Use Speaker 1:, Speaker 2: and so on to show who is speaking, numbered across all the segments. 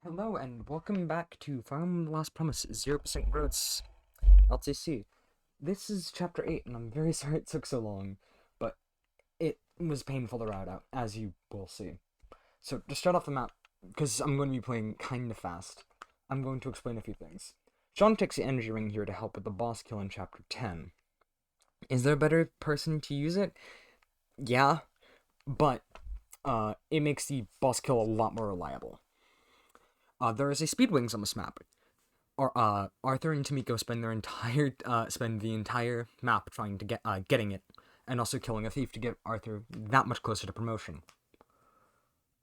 Speaker 1: Hello and welcome back to Farm Last Promise 0% Growths LTC. This is Chapter 8 and I'm very sorry it took so long, but it was painful to route out, as you will see. So to start off the map, because I'm going to be playing kinda fast, I'm going to explain a few things. Sean takes the energy ring here to help with the boss kill in Chapter 10. Is there a better person to use it? Yeah, but it makes the boss kill a lot more reliable. There is a speed wings on this map. Arthur and Tomiko spend the entire map trying to getting it, and also killing a thief to get Arthur that much closer to promotion.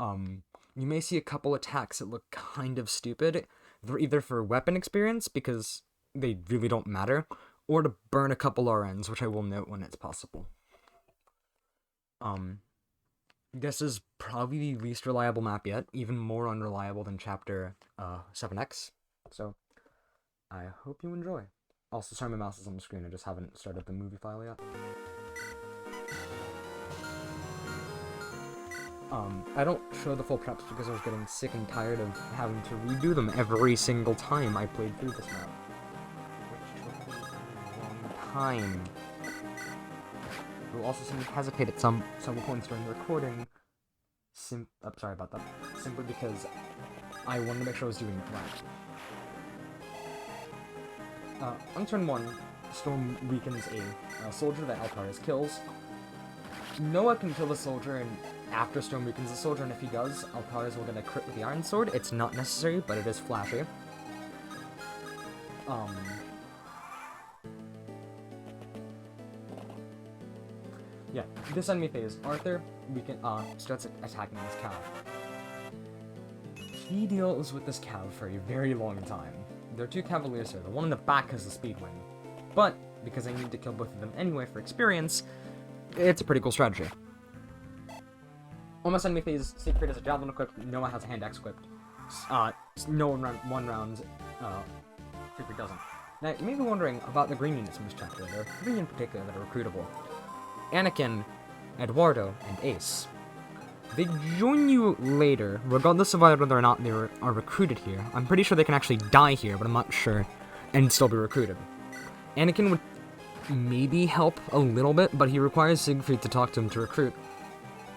Speaker 1: You may see a couple attacks that look kind of stupid. They're either for weapon experience, because they really don't matter, or to burn a couple RNs, which I will note when it's possible. This is probably the least reliable map yet, even more unreliable than Chapter 7X, so I hope you enjoy. Also, sorry my mouse is on the screen, I just haven't started the movie file yet. I don't show the full preps because I was getting sick and tired of having to redo them every single time I played through this map, which took me a long time. You'll also see me hesitate at several points during the recording. Sorry about that. Simply because I wanted to make sure I was doing it right. On turn 1, Storm weakens a soldier that Altaris kills. Noah can kill the soldier, and after Storm weakens the soldier, and if he does, Altaris will get a crit with the Iron Sword. It's not necessary, but it is flashy. Yeah, this enemy phase, Arthur, starts attacking this cav. He deals with this cav for a very long time. There are two cavaliers here. The one in the back has the speed wing. But, because I need to kill both of them anyway for experience, it's a pretty cool strategy. Almost enemy phase, Siegfried has a javelin equipped, Noah has a hand axe equipped. Noah one round, Siegfried doesn't. Now, you may be wondering about the green units in this chapter. There are 3 in particular that are recruitable. Anakin, Eduardo, and Ace. They join you later, regardless of whether or not they are recruited here. I'm pretty sure they can actually die here, but I'm not sure, and still be recruited. Anakin would maybe help a little bit, but he requires Siegfried to talk to him to recruit,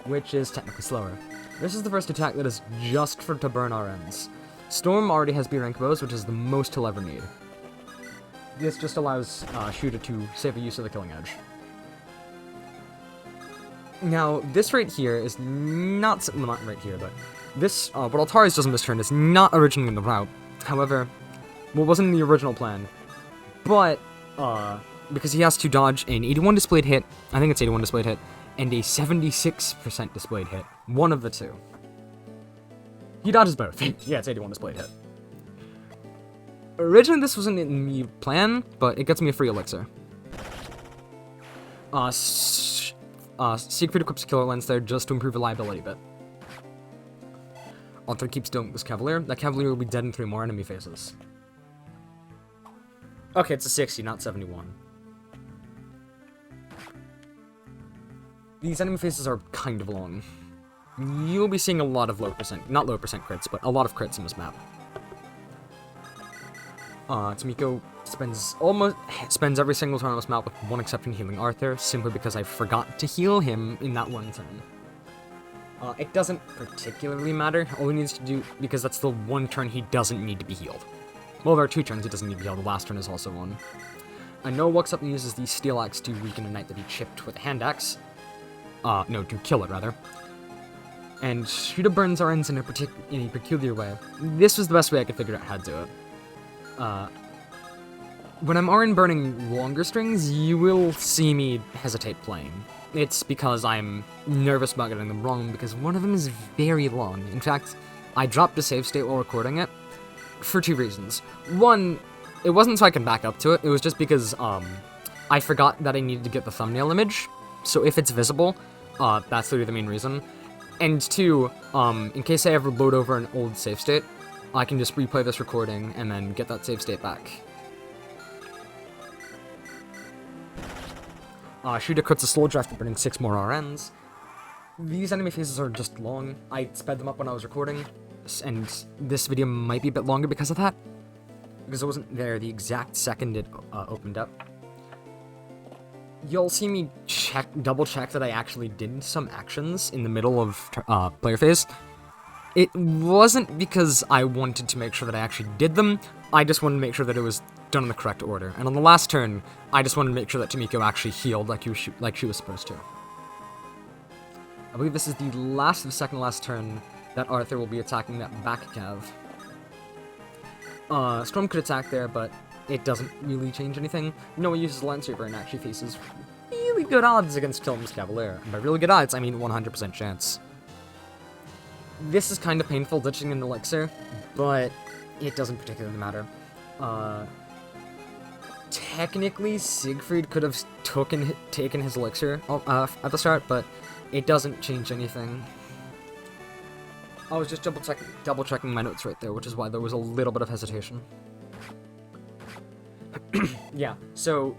Speaker 1: which is technically slower. This is the first attack that is just to burn RNs. Storm already has B-rank bows, which is the most he'll ever need. This just allows Shooter to save the use of the killing edge. Now, this right here is not right here, but this, what Altaris does on this turn is not originally in the route. However, what wasn't in the original plan, but, because he has to dodge an 81 displayed hit, I think it's 81 displayed hit, and a 76% displayed hit. One of the two. He dodges both. Yeah, it's 81 displayed hit. Originally, this wasn't in the plan, but it gets me a free elixir. Siegfried equips a killer lens there just to improve reliability a bit. Arthur keeps doing this Cavalier. That Cavalier will be dead in 3 more enemy phases. Okay, it's a 60, not 71. These enemy phases are kind of long. You'll be seeing a lot of not low percent crits, but a lot of crits in this map. Tomiko spends every single turn on this map with one exception healing Arthur, simply because I forgot to heal him in that one turn. It doesn't particularly matter, all he needs to do, because that's the one turn he doesn't need to be healed. Well, there are 2 turns he doesn't need to be healed, the last turn is also one. Noah walks up and uses the steel axe to weaken a knight that he chipped with a hand axe. No, to kill it, rather. And Shooter burns RNs in a peculiar way. This was the best way I could figure out how to do it. When I'm RN burning longer strings, you will see me hesitate playing. It's because I'm nervous about getting them wrong, because one of them is very long. In fact, I dropped a save state while recording it, for 2 reasons. One, it wasn't so I could back up to it, it was just because, I forgot that I needed to get the thumbnail image, so if it's visible, that's literally the main reason. And 2, in case I ever load over an old save state, I can just replay this recording and then get that save state back. Shooter crits a soldier after burning 6 more RNs. These enemy phases are just long. I sped them up when I was recording. and this video might be a bit longer because of that, because I wasn't there the exact second it opened up. You'll see me double check that I actually did some actions in the middle of player phase. It wasn't because I wanted to make sure that I actually did them, I just wanted to make sure that it was done in the correct order. And on the last turn, I just wanted to make sure that Tomiko actually healed like she was supposed to. I believe this is the last of the second last turn that Arthur will be attacking that back cav. Storm could attack there, but it doesn't really change anything. Noah uses Landsweeper and actually faces really good odds against Killam's Cavalier. And by really good odds, I mean 100% chance. This is kind of painful, ditching an elixir, but it doesn't particularly matter. Technically, Siegfried could have taken his elixir at the start, but it doesn't change anything. I was just double checking my notes right there, which is why there was a little bit of hesitation. Yeah, so,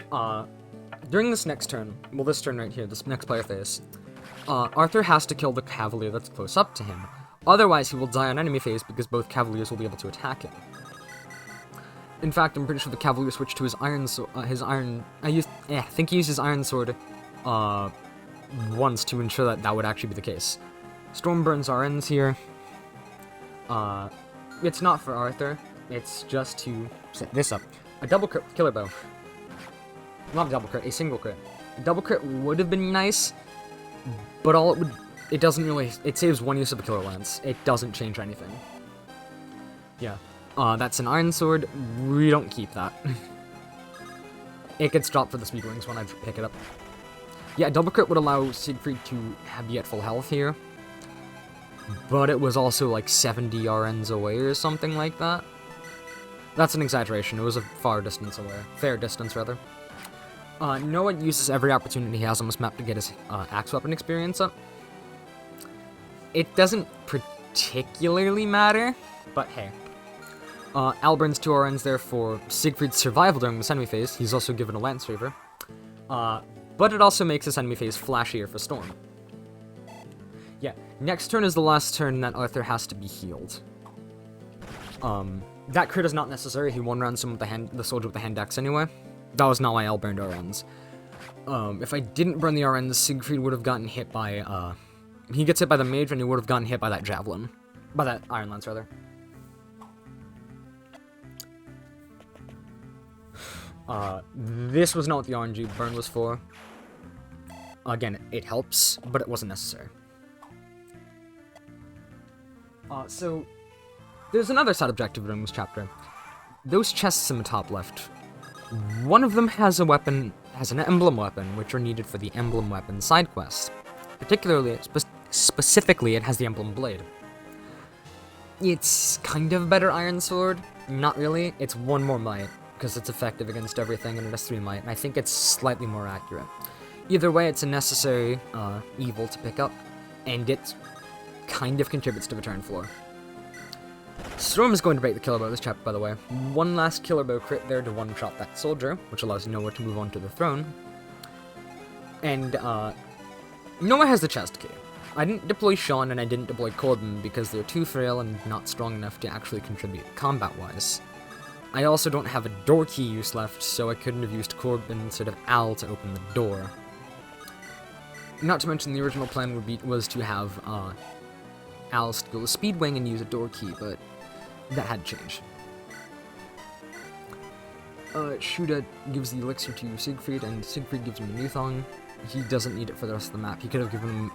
Speaker 1: during this next turn, well, this turn right here, this next player phase, Arthur has to kill the Cavalier that's close up to him. Otherwise, he will die on enemy phase because both Cavaliers will be able to attack him. In fact, I'm pretty sure the Cavalier switched to his iron sword, I think he used his iron sword, once to ensure that that would actually be the case. Storm burns RNs here. It's not for Arthur, it's just to set this up. A double crit killer bow. Not a double crit, a single crit. A double crit would have been nice, but it doesn't really, it saves one use of a killer lance. It doesn't change anything. Yeah. That's an iron sword. We don't keep that. It gets dropped for the speed wings when I pick it up. Yeah, double crit would allow Siegfried to be at full health here. But it was also like 70 RNs away or something like that. That's an exaggeration. It was a fair distance, rather. Noah uses every opportunity he has on this map to get his axe weapon experience up. It doesn't particularly matter, but hey. Al burns 2 RNs there for Siegfried's survival during this enemy phase. He's also given a Lance Favor. But it also makes this enemy phase flashier for Storm. Yeah, next turn is the last turn that Arthur has to be healed. That crit is not necessary. He one-rounds him with the soldier with the hand axe anyway. That was not why Al burned RNs. If I didn't burn the RNs, Siegfried would have gotten hit by, he gets hit by the mage and he would have gotten hit by that javelin. By that iron lance, rather. This was not what the RNG burn was for. Again, it helps, but it wasn't necessary. So, there's another side objective during this chapter. Those chests in the top left, one of them has an emblem weapon, which are needed for the emblem weapon side quest. Particularly, specifically, it has the emblem blade. It's kind of a better iron sword. Not really. It's 1 more might, because it's effective against everything, and it has 3 might, and I think it's slightly more accurate. Either way, it's a necessary evil to pick up, and it kind of contributes to the turn floor. Storm is going to break the killer bow this chapter, by the way. 1 last killer bow crit there to one-shot that soldier, which allows Noah to move on to the throne. And, Noah has the chest key. I didn't deploy Sean and I didn't deploy Corbin because they're too frail and not strong enough to actually contribute combat-wise. I also don't have a door key use left, so I couldn't have used Corbin instead of Al to open the door. Not to mention the original plan was to have Al steal a speed wing and use a door key, but that had changed. Shuda gives the elixir to Siegfried, and Siegfried gives him a new thong. He doesn't need it for the rest of the map. He could have given him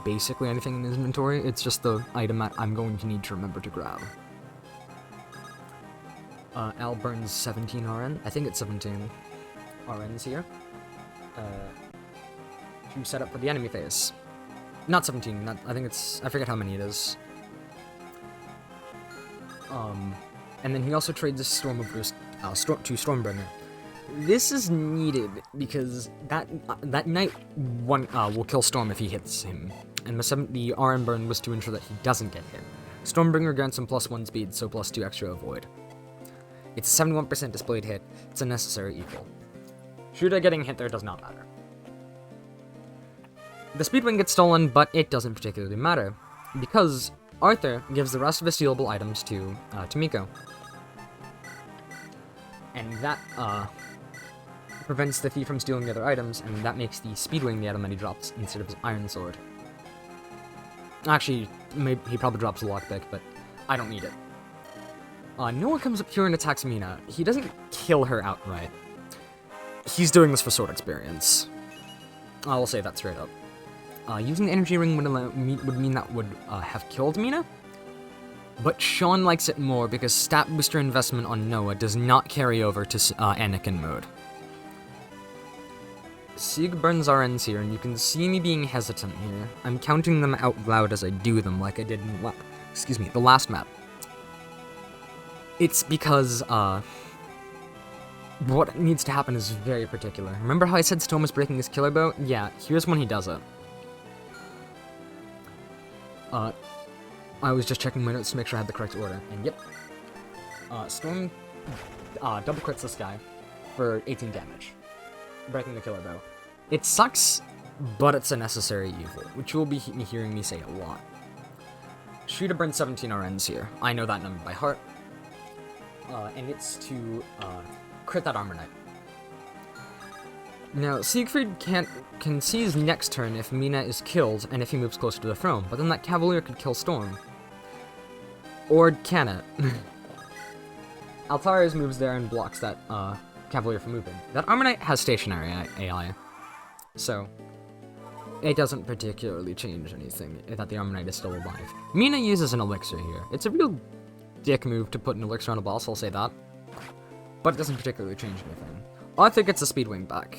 Speaker 1: basically anything in his inventory. It's just the item that I'm going to need to remember to grab. Al burns 17 RN. I think it's 17 RNs here. To set up for the enemy phase. Not 17, I think it's, I forget how many it is. And then he also trades a Storm of Boost to Stormbringer. This is needed because that knight will kill Storm if he hits him, and the RN burn was to ensure that he doesn't get hit. Stormbringer grants him +1 speed, so +2 extra avoid. It's a 71% displayed hit. It's a necessary equal. Shuda getting hit there does not matter. The speedwing gets stolen, but it doesn't particularly matter, because Arthur gives the rest of his stealable items to Miko. And that prevents the thief from stealing the other items, and that makes the Speedwing the item that he drops instead of his Iron Sword. Actually, maybe he probably drops a lockpick, but I don't need it. Noah comes up here and attacks Mina. He doesn't kill her outright. He's doing this for sword experience. I will say that straight up. Using the energy ring would mean that would have killed Mina, but Sean likes it more because stat booster investment on Noah does not carry over to Anakin mode. Sieg burns RNs here, and you can see me being hesitant here. I'm counting them out loud as I do them, like I did in the last map. It's because, what needs to happen is very particular. Remember how I said Stone was breaking his killer bow? Yeah, here's when he does it. I was just checking my notes to make sure I had the correct order, and yep. Storm, double crits this guy for 18 damage, breaking the killer bow. It sucks, but it's a necessary evil, which you will be hearing me say a lot. Shooter burns 17 RNs here. I know that number by heart. And it's to crit that Armor Knight. Now, Siegfried can see his next turn if Mina is killed and if he moves closer to the throne, but then that Cavalier could kill Storm. Or can it? Altarius moves there and blocks that Cavalier from moving. That Armor Knight has stationary AI, so it doesn't particularly change anything that the Armor Knight is still alive. Mina uses an elixir here. It's a real dick move to put an elixir on a boss, I'll say that. But it doesn't particularly change anything. Arthur gets a Speedwing back.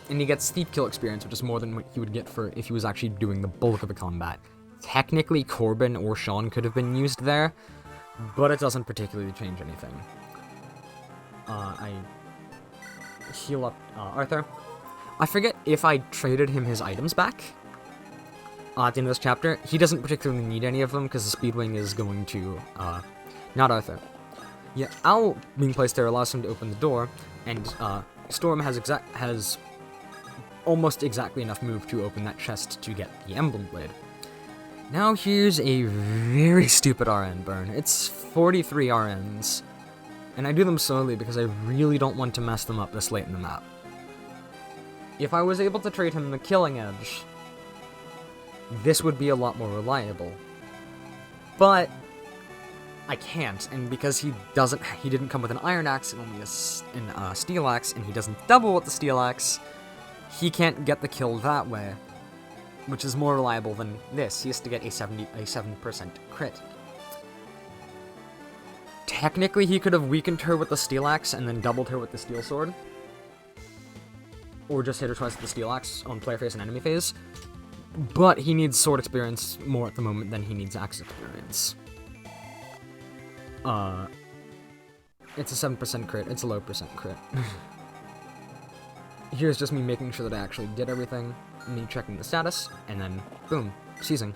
Speaker 1: And he gets Thief Kill experience, which is more than what he would get for if he was actually doing the bulk of the combat. Technically, Corbin or Sean could have been used there, but it doesn't particularly change anything. I heal up Arthur. I forget if I traded him his items back at the end of this chapter. He doesn't particularly need any of them because the Speedwing is going to, not Arthur. Yeah, Owl being placed there allows him to open the door, and Storm has almost exactly enough move to open that chest to get the Emblem Blade. Now here's a very stupid RN burn. It's 43 RNs, and I do them slowly because I really don't want to mess them up this late in the map. If I was able to trade him the Killing Edge, this would be a lot more reliable. But I can't, and because he didn't come with an Iron Axe and only a Steel Axe, and he doesn't double with the Steel Axe, he can't get the kill that way, which is more reliable than this. He has to get a 7% crit. Technically, he could have weakened her with the Steel Axe and then doubled her with the Steel Sword, or just hit her twice with the Steel Axe on player phase and enemy phase, but he needs sword experience more at the moment than he needs axe experience. It's a 7% crit, it's a low percent crit. Here's just me making sure that I actually did everything, me checking the status, and then, boom, seizing.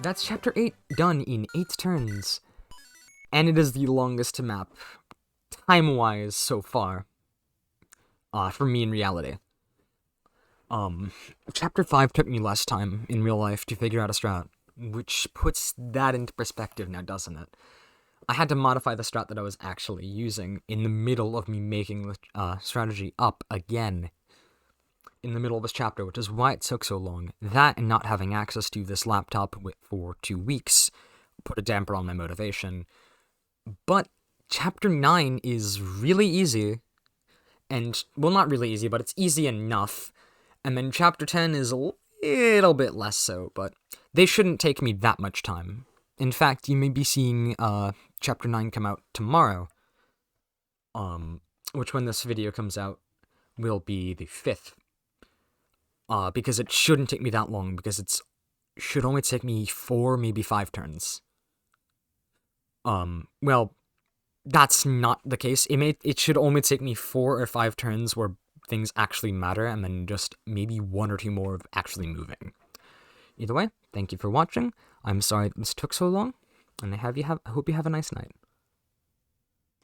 Speaker 1: That's Chapter 8 done in 8 turns. And it is the longest map, time-wise, so far. For me in reality. Chapter 5 took me less time in real life to figure out a strat, which puts that into perspective now, doesn't it? I had to modify the strat that I was actually using in the middle of me making the strategy up again in the middle of this chapter, which is why it took so long. That and not having access to this laptop for 2 weeks put a damper on my motivation. But Chapter 9 is really easy, and, well, not really easy, but it's easy enough. And then Chapter 10 is a little bit less so, but they shouldn't take me that much time. In fact, you may be seeing Chapter 9 come out tomorrow, which when this video comes out will be the 5th, because it shouldn't take me that long, because it should only take me 4, maybe 5 turns. Well, that's not the case. It should only take me 4 or 5 turns where things actually matter, and then just maybe 1 or 2 more of actually moving. Either way, thank you for watching. I'm sorry this took so long, and I hope you have a nice night.